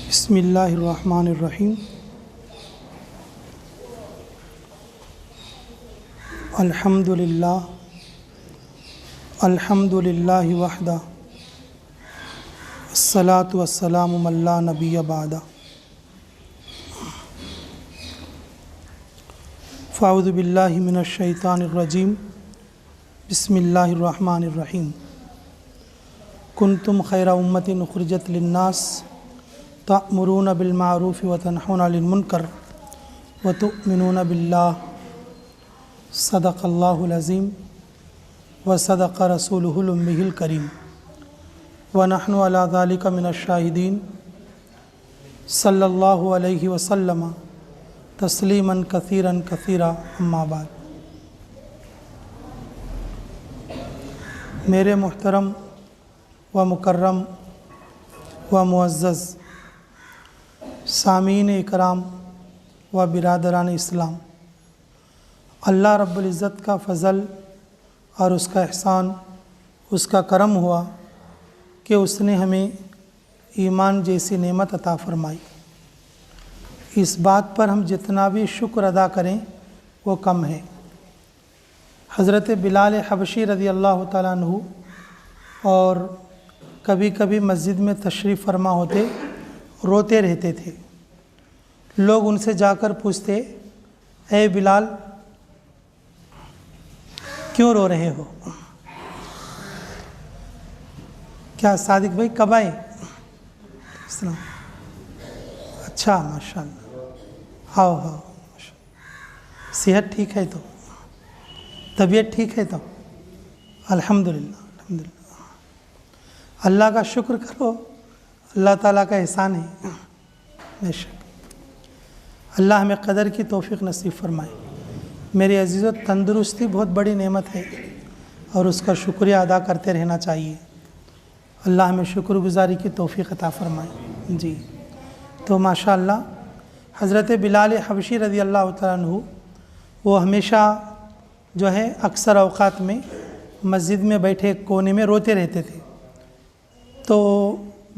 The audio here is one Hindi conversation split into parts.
बिस्मिल्लाहिर्रहमानिर्रहीम। अल्हम्दुलिल्लाहि वहदा अस्सलातु वस्सलामु अला नबिय्य बादा। फ़अऊज़ु बिल्लाहि मिनश शैतानिर रजीम। बिस्मिल्लाहिर्रहमानिर्रहीम। कुंतुम खैरा उम्मतिन उखरिजत लिन्नास तअमुरूना बिल मारूफ़ि व तनहौना अनिल मुनकर व तु'मिनूना बिल्लाह। सदक़ल्लाहुल अज़ीम व सदक़ रसूलुहुल उम्मीयुल करीम व नहनु अला ज़ालिका मिनश शाहिदीन। सल्लल्लाहु अलैहि वसल्लम तस्लीमन कसीरन कसीरा। अम्मा बाद। मेरे मुहतरम व मुकर्रम व मुअज़्ज़ज़ सामीन इकराम व बिरादरान इस्लाम, अल्लाह रब्बुल इज़्ज़त का फ़ज़ल और उसका एहसान, उसका करम हुआ कि उसने हमें ईमान जैसी नेमत अता फ़रमाई। इस बात पर हम जितना भी शुक्र अदा करें वो कम है। हज़रत बिलाल हबशी रज़ी अल्लाह ताला अन्हु और कभी कभी मस्जिद में तशरीफ़ फरमा होते, रोते रहते थे। लोग उनसे जाकर पूछते, ए बिलाल क्यों रो रहे हो? क्या सादिक भाई कब आए? अच्छा माशाअल्लाह। आओ आओ। सेहत ठीक है तो, तबीयत ठीक है तो अल्हम्दुलिल्लाह अल्हम्दुलिल्लाह। अल्लाह का शुक्र करो, अल्लाह ताला का एहसान है। बेशक अल्लाह हमें क़दर की तौफ़ीक़ नसीब फ़रमाए। मेरे अज़ीज़ों, तंदुरुस्ती बहुत बड़ी नेमत है और उसका शुक्रिया अदा करते रहना चाहिए। अल्लाह हमें शुक्रगुज़ारी की तौफ़ीक़ अता फ़रमाए। जी तो माशाअल्लाह हज़रत बिलाल हबशी रज़ी अल्लाह तआला अन्हु वो हमेशा जो है अक्सर औक़ात में मस्जिद में बैठे कोने में रोते रहते थे। तो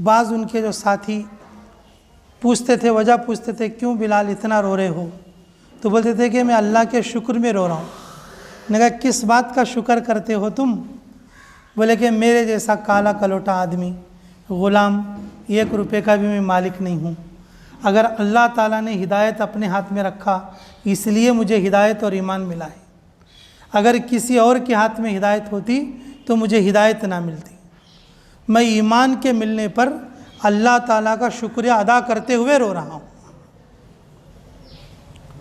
बाज़ उनके जो साथी पूछते थे, वजह पूछते थे, क्यों बिलाल इतना रो रहे हो? तो बोलते थे कि मैं अल्लाह के शुक्र में रो रहा हूँ। मैंने कहा किस बात का शुक्र करते हो तुम? बोले कि मेरे जैसा काला कलोटा आदमी, ग़ुलाम, 1 रुपये का भी मैं मालिक नहीं हूँ। अगर अल्लाह ताला ने हिदायत अपने हाथ में रखा इसलिए मुझे हिदायत और ईमान मिला है। अगर किसी और के हाथ में हिदायत होती तो मुझे हिदायत ना मिलती। मैं ईमान के मिलने पर अल्लाह ताला का शुक्रिया अदा करते हुए रो रहा हूँ।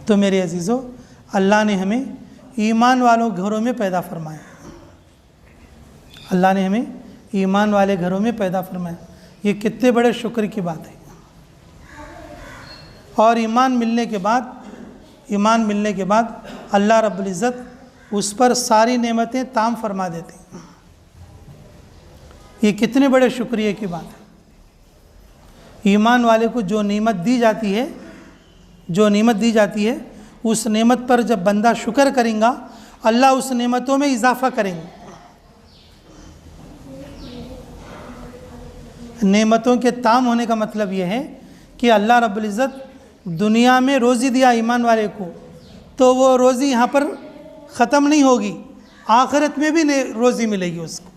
तो मेरे अजीज़ों, अल्लाह ने हमें ईमान वालों घरों में पैदा फरमाया। अल्लाह ने हमें ईमान वाले घरों में पैदा फरमाया। ये कितने बड़े शुक्र की बात है। और ईमान मिलने के बाद अल्लाह रब्बुल इज़्ज़त उस पर सारी नेमतें ताम फरमा देते हैं। ये कितने बड़े शुक्रिया की बात है। ईमान वाले को जो नेमत दी जाती है उस नेमत पर जब बंदा शुक्र करेगा, अल्लाह उस नेमतों में इजाफ़ा करेंगे। नेमतों के ताम होने का मतलब यह है कि अल्लाह रब्बुल इज़्ज़त दुनिया में रोज़ी दिया ईमान वाले को, तो वो रोज़ी यहाँ पर ख़त्म नहीं होगी, आखिरत में भी रोज़ी मिलेगी उसको।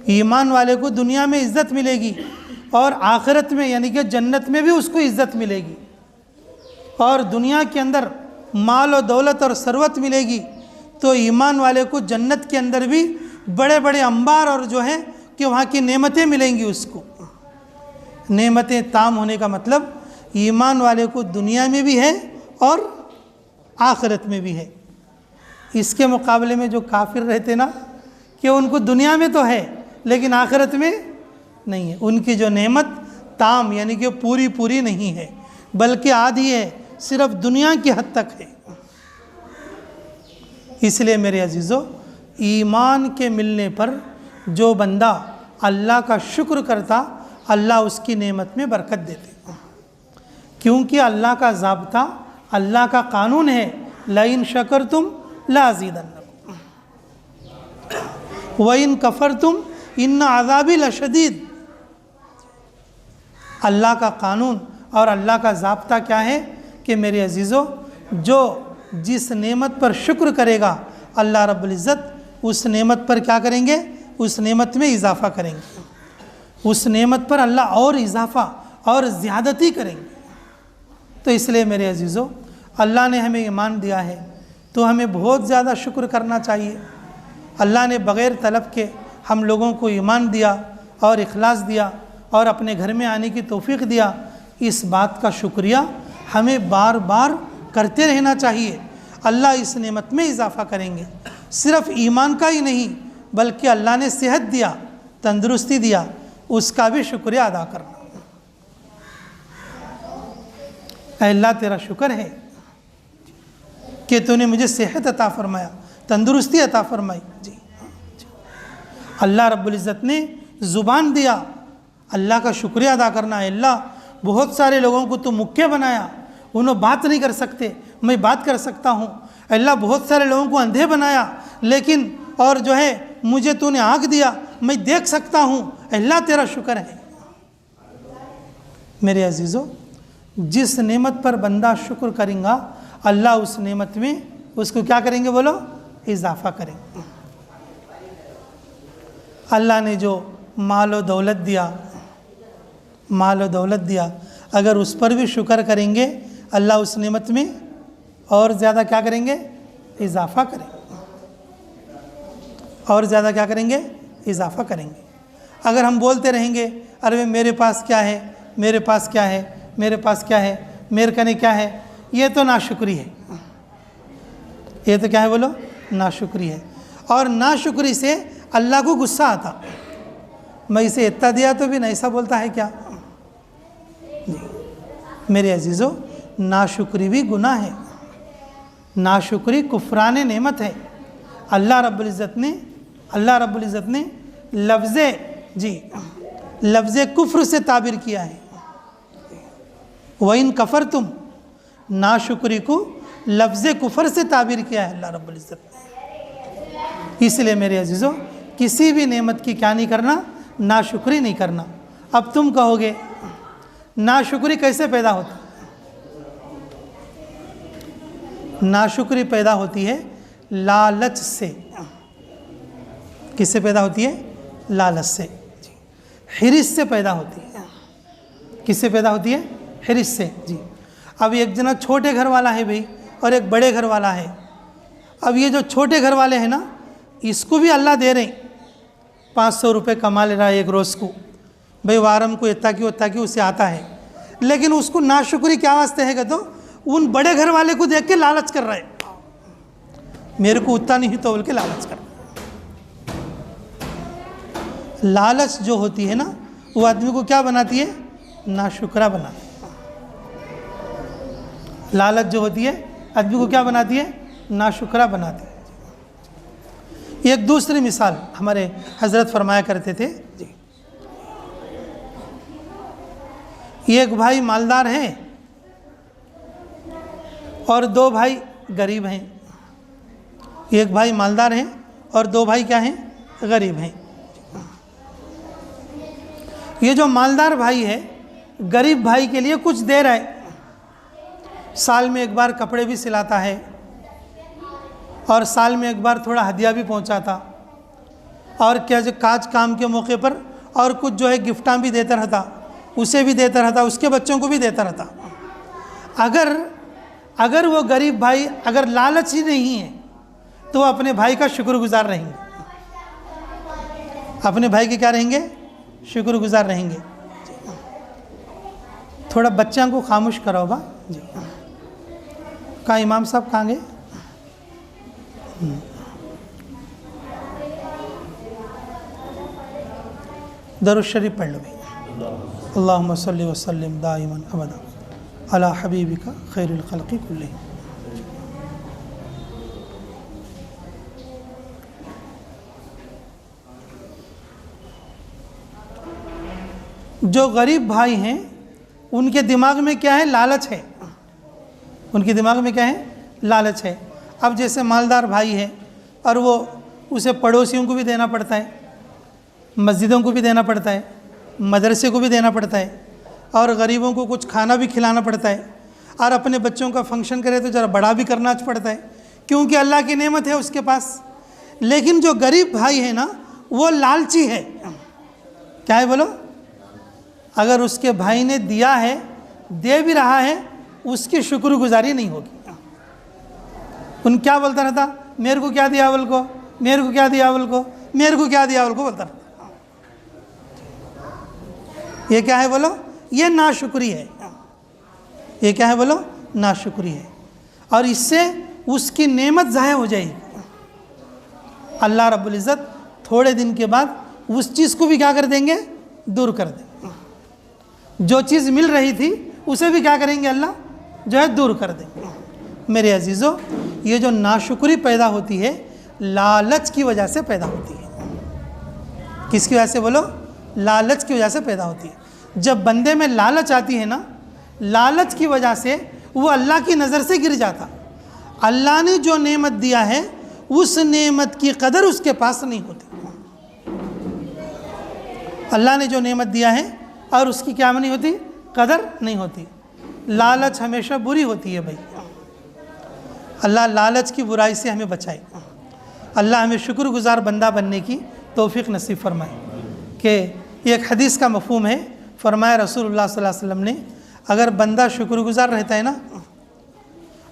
ईमान वाले को दुनिया में इज़्ज़त मिलेगी और आखिरत में यानी कि जन्नत में भी उसको इज़्ज़त मिलेगी। और दुनिया के अंदर माल और दौलत और सरवत मिलेगी, तो ईमान वाले को जन्नत के अंदर भी बड़े बड़े अंबार और जो है कि वहाँ की नेमतें मिलेंगी उसको। नेमतें ताम होने का मतलब ईमान वाले को दुनिया में भी है और आखिरत में भी है। इसके मुकाबले में जो काफिर रहते ना, कि उनको दुनिया में तो है लेकिन आखिरत में नहीं है। उनकी जो नेमत ताम यानी कि पूरी पूरी नहीं है, बल्कि आधी है, सिर्फ दुनिया की हद तक है। इसलिए मेरे अजीज़ों, ईमान के मिलने पर जो बंदा अल्लाह का शुक्र करता, अल्लाह उसकी नेमत में बरकत देते। क्योंकि अल्लाह का ज़ाब्ता, अल्लाह का कानून है, लइन शकरतुम लाज़ीदन्नकुम व इन कफरतुम इन्न अज़ाबी लशदीद। अल्लाह का कानून और अल्लाह का ज़ाब्ता क्या है कि मेरे अजीज़ों, जो जिस नेमत पर शुक्र करेगा अल्लाह रब्बुल इज़्ज़त उस नेमत पर क्या करेंगे, उस नेमत में इजाफ़ा करेंगे, उस नेमत पर अल्लाह और इजाफ़ा और ज़्यादती करेंगे। तो इसलिए मेरे अजीज़ों, अल्लाह ने हमें ईमान दिया है तो हमें बहुत ज़्यादा शुक्र करना चाहिए। अल्लाह ने बग़ैर तलब के हम लोगों को ईमान दिया और इखलास दिया और अपने घर में आने की तौफीक दिया। इस बात का शुक्रिया हमें बार बार करते रहना चाहिए। अल्लाह इस नेमत में इजाफ़ा करेंगे। सिर्फ़ ईमान का ही नहीं बल्कि अल्लाह ने सेहत दिया, तंदुरुस्ती दिया, उसका भी शुक्रिया अदा करना। अल्लाह तेरा शुक्र है कि तूने मुझे सेहत अता फरमाया, तंदुरुस्ती अता फरमाई। जी, अल्लाह रब्बुल इज़्ज़त ने ज़ुबान दिया, अल्लाह का शुक्रिया अदा करना है। अल्लाह बहुत सारे लोगों को तू मुक्के बनाया, उन्होंने बात नहीं कर सकते, मैं बात कर सकता हूँ। अल्लाह बहुत सारे लोगों को अंधे बनाया, लेकिन और जो है मुझे तूने आँख दिया, मैं देख सकता हूँ। अल्लाह तेरा शुक्र है। मेरे अजीज़ों, जिस नेमत पर बंदा शुक्र करेगा अल्लाह उस नेमत में उसको क्या करेंगे, बोलो, इजाफ़ा करेंगे। अल्लाह ने जो माल व दौलत दिया, माल व दौलत दिया, अगर उस पर भी शुक्र करेंगे अल्लाह उस नेमत में और ज़्यादा क्या करेंगे, इजाफ़ा करेंगे, और ज़्यादा क्या करेंगे, इजाफ़ा करेंगे। अगर हम बोलते रहेंगे अरे मेरे पास क्या है, मेरे पास क्या है, मेरे पास क्या है, मेरे कने क्या है, ये तो नाशुक्री है। ये तो क्या है, बोलो, नाशुक्री है। और नाशुक्री से अल्लाह को गुस्सा आता। मैं इसे इतना दिया तो भी ऐसा बोलता है क्या। मेरे अजीज़ों, नाशुक्री भी गुनाह है, नाशुक्री कुफ्रान नेमत है। अल्लाह रब्बुल इज़्ज़त ने लफ्ज़ कुफ्र से ताबिर किया है। वइन कफ़र तुम, नाशुक्री को लफ्ज़ कुफ्र से ताबिर किया है अल्लाह रब्बुल इज़्ज़त ने। इसलिए मेरे अजीज़ों, किसी भी नेमत की क्या नहीं करना, नाशुक्री नहीं करना। अब तुम कहोगे नाशुक्री कैसे पैदा होती है। नाशुक्री पैदा होती है लालच से। किससे पैदा होती है, लालच से, हिरिस से पैदा होती है। किससे पैदा होती है, हिरिस से। जी, अब एक जना छोटे घर वाला है भाई और एक बड़े घर वाला है। अब ये जो छोटे घर वाले हैं ना, इसको भी अल्लाह दे रहे, 500 रुपये कमा ले रहा है एक रोज़ को, भाई वारम को इतना की उसे आता है, लेकिन उसको नाशुक्री क्या वास्ते है तो उन बड़े घर वाले को देख के लालच कर रहा है, मेरे को उतना नहीं तो बोल के लालच कर रहा है। लालच जो होती है ना, वो आदमी को क्या बनाती है, नाशुक्रा बनाती है। लालच जो होती है आदमी को क्या बनाती है, नाशुक्रा बनाती है। एक दूसरी मिसाल हमारे हजरत फरमाया करते थे जी, एक भाई मालदार हैं और 2 भाई गरीब हैं। एक भाई मालदार हैं और 2 भाई क्या हैं, गरीब हैं। ये जो मालदार भाई है गरीब भाई के लिए कुछ दे रहा है, साल में एक बार कपड़े भी सिलाता है और साल में एक बार थोड़ा हदिया भी पहुंचाता, और क्या जो काज काम के मौके पर और कुछ जो है गिफ्टां भी देता रहता, उसे भी देता रहता, उसके बच्चों को भी देता रहता। अगर वो गरीब भाई अगर लालच ही नहीं है तो अपने भाई का शुक्रगुजार रहेंगे, अपने भाई के क्या रहेंगे, शुक्रगुजार रहेंगे। थोड़ा बच्चों को खामोश कराओ बा जी। कहाँ इमाम साहब कहाँ गए। दरूद शरीफ पढ़ लो भाई। अल्लाहुम्मा सल्लि व सल्लिम दाइमन अबदा अला हबीबिका खैरुल खल्क़ि कुल्लिहिम। जो गरीब भाई हैं उनके दिमाग में क्या है, लालच है। उनके दिमाग में क्या है, लालच है। अब जैसे मालदार भाई है और वो उसे पड़ोसियों को भी देना पड़ता है, मस्जिदों को भी देना पड़ता है, मदरसे को भी देना पड़ता है, और गरीबों को कुछ खाना भी खिलाना पड़ता है, और अपने बच्चों का फंक्शन करे तो ज़रा बड़ा भी करना पड़ता है, क्योंकि अल्लाह की नेमत है उसके पास। लेकिन जो गरीब भाई है ना, वो लालची है। क्या है बोलो? अगर उसके भाई ने दिया है, दे भी रहा है, उसकी शुक्रगुजारी नहीं होगी। उन क्या बोलता रहता, मेरे को क्या दिया अवल को, मेरे को क्या दिया अवल को, मेरे को क्या दिया अवल को बोलता रहता। ये क्या है बोलो? ये नाशुक्री है। ये क्या है बोलो? नाशुक्री है। और इससे उसकी नेमत ज़ाया हो जाएगी। अल्लाह रब्बुल इज़्ज़त थोड़े दिन के बाद उस चीज़ को भी क्या कर देंगे? दूर कर देंगे। जो चीज़ मिल रही थी उसे भी क्या करेंगे? अल्लाह जो है दूर कर देंगे। मेरे अजीज़ों, ये जो नाशुक्री पैदा होती है, लालच की वजह से पैदा होती है। किसकी वजह से बोलो? लालच की वजह से पैदा होती है। जब बंदे में लालच आती है ना, लालच की वजह से वो अल्लाह की नज़र से गिर जाता। अल्लाह ने जो नेमत दिया है, उस नेमत की कदर उसके पास नहीं होती। अल्लाह ने जो नेमत दिया है और उसकी क्या नहीं होती? कदर नहीं होती। लालच हमेशा बुरी होती है भाई। अल्लाह लालच की बुराई से हमें बचाए। अल्लाह हमें शुक्रगुजार बंदा बनने की तौफीक नसीब फरमाए। कि एक हदीस का मफ़हूम है, फरमाया रसूलुल्लाह सल्लल्लाहु अलैहि वसल्लम ने, अगर बंदा शुक्रगुजार रहता है ना,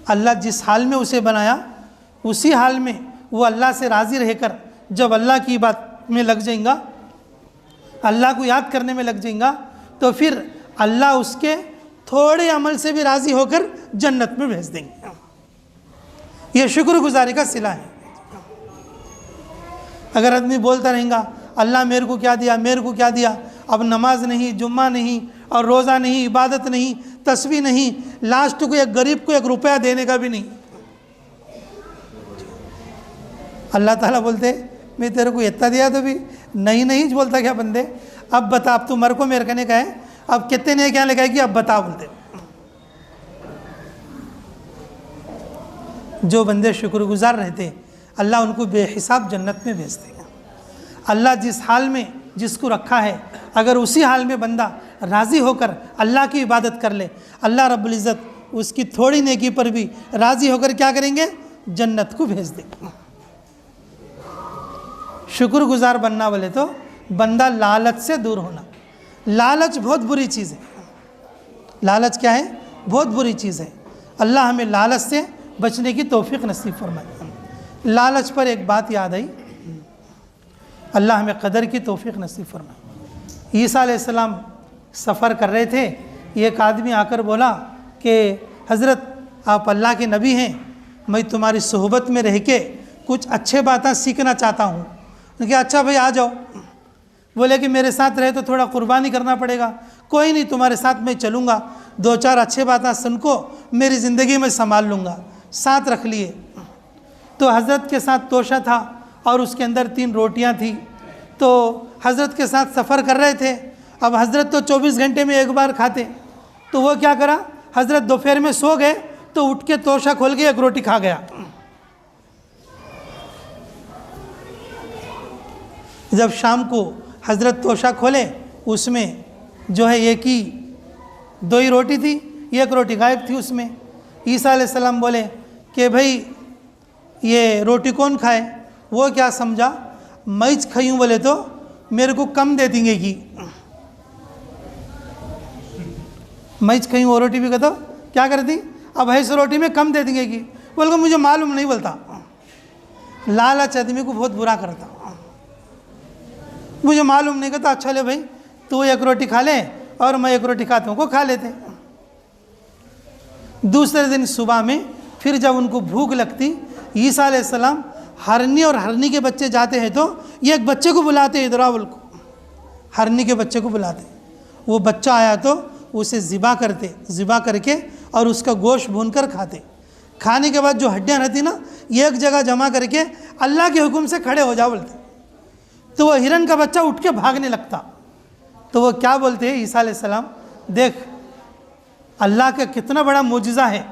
अल्लाह जिस हाल में उसे बनाया उसी हाल में वो अल्लाह से राज़ी रहकर जब अल्लाह की बात में लग जाएगा, अल्लाह को याद करने में लग जाएगा, तो फिर अल्लाह उसके थोड़े अमल से भी राज़ी होकर जन्नत में भेज देंगे। ये शुक्रगुजारी का सिला है। अगर आदमी बोलता रहेगा अल्लाह मेरे को क्या दिया, मेरे को क्या दिया, अब नमाज नहीं, जुम्मा नहीं, और रोज़ा नहीं, इबादत नहीं, तस्बीह नहीं, लास्ट को एक गरीब को 1 रुपया देने का भी नहीं, अल्लाह ताला बोलते मैं तेरे को इतना दिया तो भी नहीं बोलता क्या बंदे? अब बता, अब तू मर को मेरे कहने का है, अब कितने ने क्या लगाए कि अब बता बोलते। जो बंदे शुक्रगुजार रहते, अल्लाह उनको बेहिसाब जन्नत में भेज देगा। अल्लाह जिस हाल में जिसको रखा है, अगर उसी हाल में बंदा राज़ी होकर अल्लाह की इबादत कर ले, अल्लाह रब्बुल इज़्ज़त उसकी थोड़ी नेकी पर भी राज़ी होकर क्या करेंगे? जन्नत को भेज देंगे। शुक्रगुजार बनना बोले तो बंदा लालच से दूर होना। लालच बहुत बुरी चीज़ है। लालच क्या है? बहुत बुरी चीज़ है। अल्लाह हमें लालच से बचने की तौफीक नसीब फरमाए। लालच पर एक बात याद आई, अल्लाह हमें कदर की तौफीक नसीब फरमाए। ईसा अलैहिस्सलाम सफ़र कर रहे थे, एक आदमी आकर बोला कि हज़रत आप अल्लाह के नबी हैं, मैं तुम्हारी सोहबत में रह के कुछ अच्छे बातें सीखना चाहता हूँ। उन्होंने कहा अच्छा भाई आ जाओ। बोले कि मेरे साथ रहे तो थोड़ा कुर्बानी करना पड़ेगा। कोई नहीं, तुम्हारे साथ मैं चलूँगा, 2-4 अच्छे बातें सुन को मेरी ज़िंदगी में संभाल लूँगा। साथ रख लिए। तो हज़रत के साथ तोशा था और उसके अंदर 3 रोटियां थी। तो हज़रत के साथ सफ़र कर रहे थे। अब हज़रत तो 24 घंटे में एक बार खाते, तो वो क्या करा, हज़रत दोपहर में सो गए तो उठ के तोशा खोल के 1 रोटी खा गया। जब शाम को हज़रत तोशा खोले, उसमें जो है 2 ही रोटी थी, 1 रोटी गायब थी उसमें। ईसा अलैहिस्सलाम बोले कि भाई ये रोटी कौन खाए? वो क्या समझा, मैं खाई हूँ बोले तो मेरे को कम दे देंगे कि मैं खाई हूँ, वो रोटी भी कहता क्या कर दी, अब है इस रोटी में कम दे देंगे कि। बोल को मुझे मालूम नहीं बोलता। लालच आदमी को बहुत बुरा करता। मुझे मालूम नहीं कहता, अच्छा ले भाई तू 1 रोटी खा ले और मैं 1 रोटी खाता हूँ, को खा लेते। दूसरे दिन सुबह में फिर जब उनको भूख लगती, ईसा अलैहिस्सलाम हरनी और हरनी के बच्चे जाते हैं तो ये एक बच्चे को बुलाते, इदरावल को, हरनी के बच्चे को बुलाते। वो बच्चा आया तो उसे ज़िबा करते, ज़िबा करके और उसका गोश्त भून कर खाते। खाने के बाद जो हड्डियाँ रहती ना, एक जगह जमा करके अल्लाह के हुक्म से खड़े हो जाओ बोलते। तो वो हिरन का बच्चा उठ के भागने लगता। तो वो क्या बोलते हैं ईसा अलैहिस्सलाम, देख अल्लाह का कितना बड़ा मोजिज़ा है,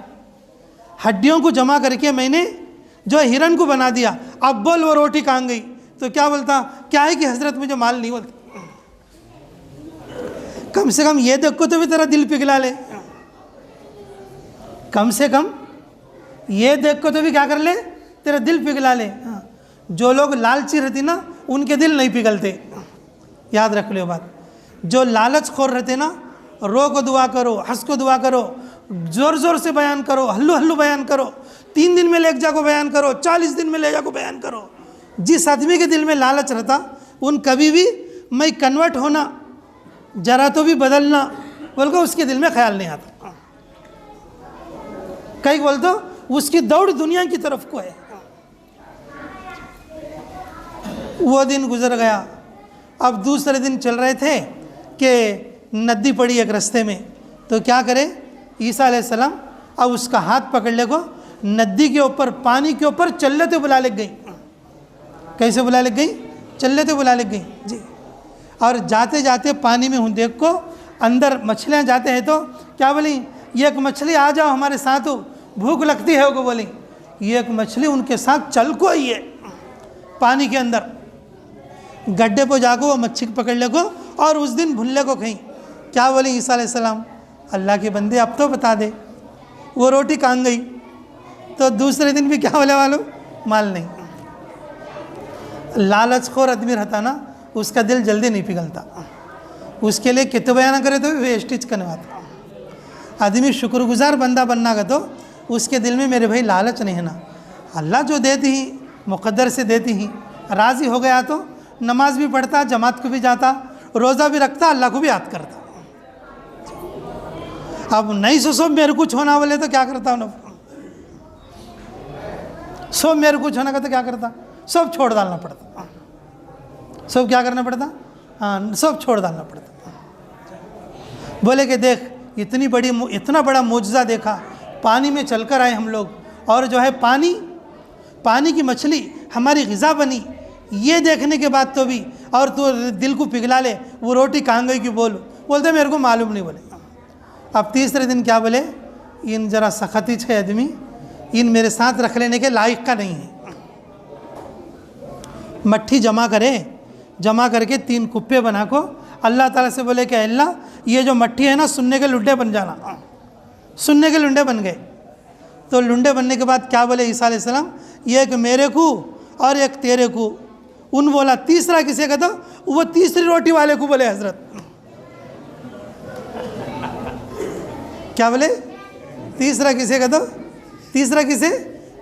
हड्डियों को जमा करके मैंने जो हिरन को बना दिया, अब बोल वो रोटी कहाँ गई? तो क्या बोलता, क्या है कि हज़रत मुझे माल नहीं बोलता। कम से कम ये देख को तो भी तेरा दिल पिघला ले, कम से कम ये देख को तो भी क्या कर ले, तेरा दिल पिघला ले। जो लोग लालची रहती ना उनके दिल नहीं पिघलते, याद रख लो बात। जो लालच खोर रहते ना, रो को दुआ करो, हंस को दुआ करो, ज़ोर ज़ोर से बयान करो, हल्लू हल्लू बयान करो, 3 दिन में ले जा को बयान करो, 40 दिन में ले जा को बयान करो। जिस आदमी के दिल में लालच रहता उन कभी भी मैं कन्वर्ट होना, जरा तो भी बदलना बोल को उसके दिल में ख्याल नहीं आता। कई बोल तो उसकी दौड़ दुनिया की तरफ को है। वो दिन गुजर गया। अब दूसरे दिन चल रहे थे कि नदी पड़ी एक रास्ते में, तो क्या करे ईसा अलैहिस्सलाम, अब उसका हाथ पकड़ ले को नदी के ऊपर, पानी के ऊपर चल लेते बुला ले गई। कैसे बुला ले गई? चल लेते बुला ले गई जी। और जाते जाते पानी में हूँ देख को, अंदर मछलियाँ जाते हैं तो क्या बोली, ये एक मछली आ जाओ हमारे साथ, भूख लगती है वो बोली। ये एक मछली उनके साथ चल को ही है, पानी के अंदर गड्ढे पर जाको वो मच्छी पकड़ ले को और उस दिन भुल्ले को कहीं। क्या बोली ईसा अलैहिस्सलाम, अल्लाह के बंदे अब तो बता दे वो रोटी कहाँ गई। तो दूसरे दिन भी क्या बोले मालूम, माल नहीं। लालचखोर आदमी रहता ना उसका दिल जल्दी नहीं पिघलता, उसके लिए कितने बयान करे तो वेस्टेज करवाता। आदमी शुक्रगुजार बंदा बनना का तो उसके दिल में मेरे भाई लालच नहीं है ना, अल्लाह जो देती ही मुक़द्दर से देती ही, राज़ी हो गया तो नमाज भी पढ़ता, जमात को भी जाता, रोज़ा भी रखता, अल्लाह को भी याद करता। अब नहीं सो मेरे कुछ होना बोले तो क्या करता हूँ, सब मेरे कुछ होने का तो क्या करता, सब छोड़ डालना पड़ता, सब क्या करना पड़ता, हाँ सब छोड़ डालना पड़ता। बोले कि देख इतना बड़ा मुआजिज़ा देखा, पानी में चलकर आए हम लोग, और जो है पानी की मछली हमारी ग़िज़ा बनी, ये देखने के बाद तो भी और तो दिल को पिघला ले वो रोटी कहाँ गई क्यों बोलते मेरे को मालूम नहीं बोले। अब तीसरे दिन क्या बोले, इन जरा सखती है आदमी, इन मेरे साथ रख लेने के लायक का नहीं है। मट्ठी जमा करके 3 कुप्पे बना को अल्लाह ताला से बोले कि अल्लाह ये जो मट्ठी है ना सुनने के लुंडे बन जाना, सुनने के लुंडे बन गए। तो लुंडे बनने के बाद क्या बोले ईसा अलैहिस्सलाम, ये एक मेरे को और एक तेरे को। उन बोला तीसरा किसे का, तो वो तीसरी रोटी वाले को बोले हजरत। क्या बोले, तीसरा किसे का, तो तीसरा किसे,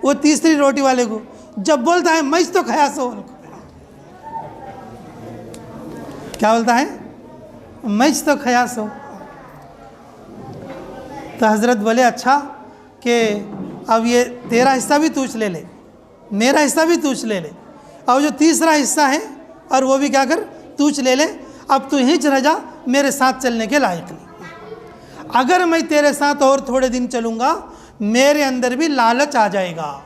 वो तीसरी रोटी वाले को। जब बोलता है मैं तो खाया सो, क्या बोलता है, मैं तो खाया सो। तो हजरत बोले अच्छा कि अब ये तेरा हिस्सा भी तूच ले ले, मेरा हिस्सा भी तूच ले ले, और जो तीसरा हिस्सा है और वो भी क्या कर तूच ले ले। अब तू यहीं रह जा, मेरे साथ चलने के लायक नहीं। अगर मैं तेरे साथ और थोड़े दिन चलूँगा मेरे अंदर भी लालच आ जाएगा,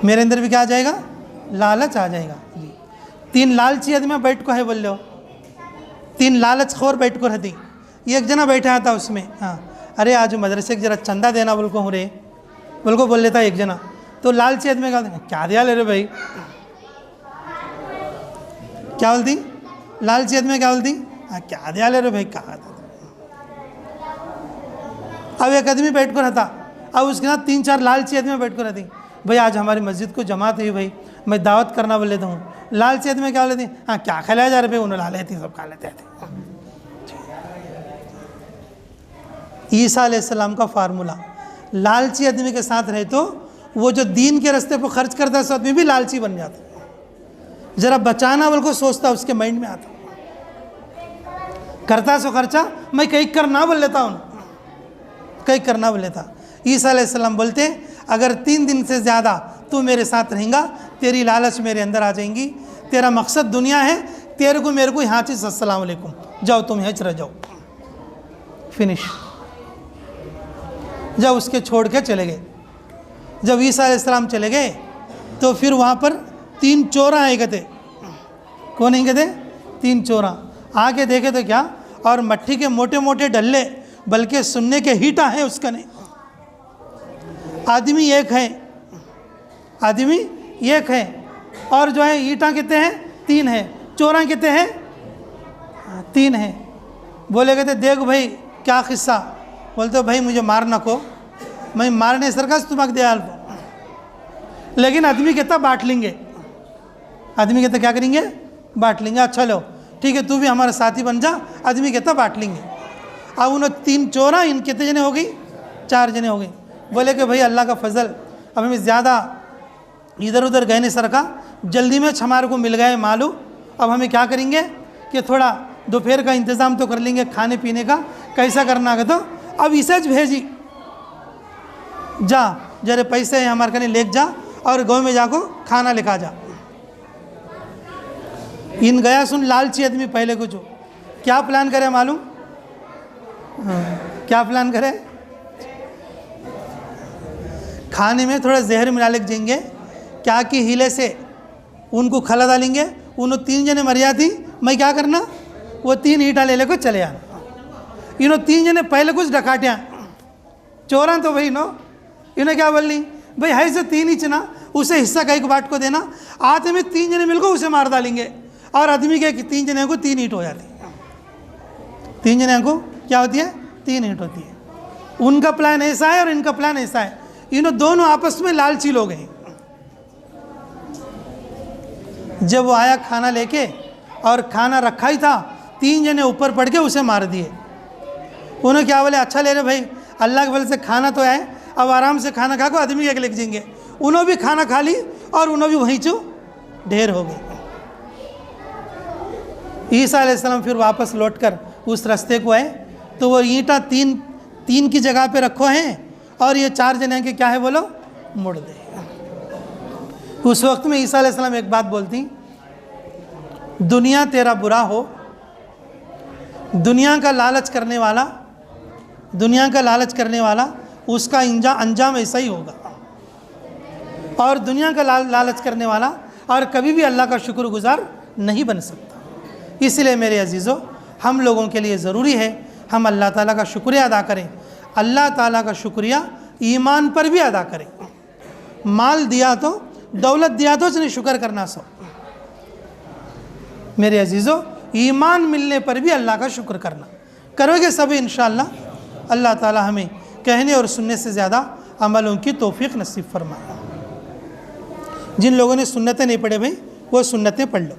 मेरे अंदर भी क्या आ जाएगा, लालच आ जाएगा। 3 लालची आदमी बैठ को है बोल लो, 3 लालचखोर बैठ को रहती। एक जना बैठा था उसमें, हाँ अरे आज मदरसे के जरा चंदा देना बोल को हूँ रे बोल को बोल लेता एक जना। तो लालची आदमी क्या दिया ले रे भाई, क्या बोलती लालची आदमी, क्या बोलती हाँ क्या दिया ले रे भाई, कहा था। अब एक आदमी बैठ को रहता, अब उसके साथ 3-4 लालची आदमी बैठ को रहती। भाई आज हमारी मस्जिद को जमात हुई भाई, मैं दावत करना बोल लेता हूँ। लालची आदमी क्या बोलती, हाँ क्या खिलाया जा रहे भाई, उन्हें ला लेती, सब खा लेते थे। ईसा अलैहिस्सलाम का फार्मूला, लालची आदमी के साथ रहे तो वो जो दीन के रास्ते पर खर्च करता है उस आदमी भी लालची बन जाता। जरा बचाना बोल को सोचता, उसके माइंड में आता, करता सो खर्चा मैं कहीं करना बोल लेता हूँ, कहीं करना बोल लेता। ईसा अलैहिस्सलाम बोलते अगर 3 दिन से ज़्यादा तू मेरे साथ रहेगा तेरी लालच मेरे अंदर आ जाएंगी, तेरा मकसद दुनिया है, तेरे को मेरे को यहाँ चीज़ अस्सलाम वालेकुम, जाओ तुम यहाँ रह जाओ, फिनिश। जब उसके छोड़ के चले गए, जब ईसा अलैहिस्सलाम चले गए तो फिर वहाँ पर 3 चोरा आए गए थे। कौन आए गए थे? 3 चोरा आके देखे तो क्या, और मट्टी के मोटे मोटे डल्ले, बल्कि सुनने के हीटा हैं उसका नहीं। आदमी एक है, आदमी एक है, और जो है ईटा कितने हैं? 3 है। चोरा कितने हैं? 3 हैं। बोले कहते देख भाई क्या किस्सा, बोलते भाई मुझे मार न को, मैं मारने सरकस तुम्हारे दयाल, लेकिन आदमी कहता बांट लेंगे, आदमी कहता क्या करेंगे, बांट लेंगे। अच्छा लो ठीक है, तू भी हमारा साथी बन जा, आदमी कहता बांट लेंगे। अब उन्होंने 3 चोर हैं, इन कितने जने हो गई, 4 जने हो गए। बोले कि भाई अल्लाह का फजल, अब हमें ज़्यादा इधर उधर गए नहीं सरका, जल्दी में हमारे को मिल गए मालूम, अब हमें क्या करेंगे कि थोड़ा दोपहर का इंतज़ाम तो कर लेंगे, खाने पीने का कैसा करना है। तो अब इसे भेजी, जा जरे पैसे हैं हमारे कने ले जा और गाँव में जाको खाना लेकर जा। इन गया सुन लालची आदमी पहले कुछ क्या प्लान करे मालूम, क्या प्लान करे, खाने में थोड़ा जहर मिला ले जाएंगे, क्या कि हीले से उनको खला डालेंगे। उन्होंने 3 जने मरिया थी, मैं क्या करना, वो 3 ईंटा ले लेकर चले आना। इन्होंने 3 जने पहले कुछ डकाटियाँ चोरा तो भाई नो, इन्हें क्या बोलनी भाई है से 3 इंच ना, उसे हिस्सा कहीं को बाट को देना, आते में 3 जने मिलकर उसे मार डालेंगे और आदमी के 3 जने को 3 ईंट हो जाती है। 3 जने को क्या होती है, 3 ईंट होती है। उनका प्लान ऐसा है और इनका प्लान ऐसा है, इन्हों दोनों आपस में लालची लोग हैं। जब वो आया खाना लेके और खाना रखा ही था, 3 जने ऊपर पड़ के उसे मार दिए। उन्होंने क्या बोले, अच्छा ले रहे भाई अल्लाह के फल से खाना तो है, अब आराम से खाना खा को आदमी के लेके जाएंगे। उन्होंने भी खाना खा ली और उन्होंने भी वहीं चो ढेर हो गए। ईसा अलैहिस्सलाम फिर वापस लौटकर उस रास्ते को आए, तो वो ईंटा 3 की जगह पे रखो हैं और ये 4 जने के क्या है बोलो, मुड़ दे। उस वक्त में ईसा अलैहिस्सलाम एक बात बोलती, दुनिया तेरा बुरा हो, दुनिया का लालच करने वाला, दुनिया का लालच करने वाला उसका अंजाम ऐसा ही होगा, और दुनिया का लालच करने वाला और कभी भी अल्लाह का शुक्रगुजार नहीं बन सकता। इसलिए मेरे अजीज़ों, हम लोगों के लिए ज़रूरी है हम अल्लाह ताला का शुक्रिया अदा करें। अल्लाह ताला का शुक्रिया ईमान पर भी अदा करें। माल दिया तो, दौलत दिया तो उसने शुक्र करना सो। मेरे अजीज़ों, ईमान मिलने पर भी अल्लाह का शुक्र करना करोगे सभी इंशाअल्लाह। अल्लाह ताला हमें कहने और सुनने से ज़्यादा अमलों की तौफीक नसीब फरमाए। जिन लोगों ने सुन्नतें नहीं पढ़े भाई, वो सुन्नतें पढ़ लो।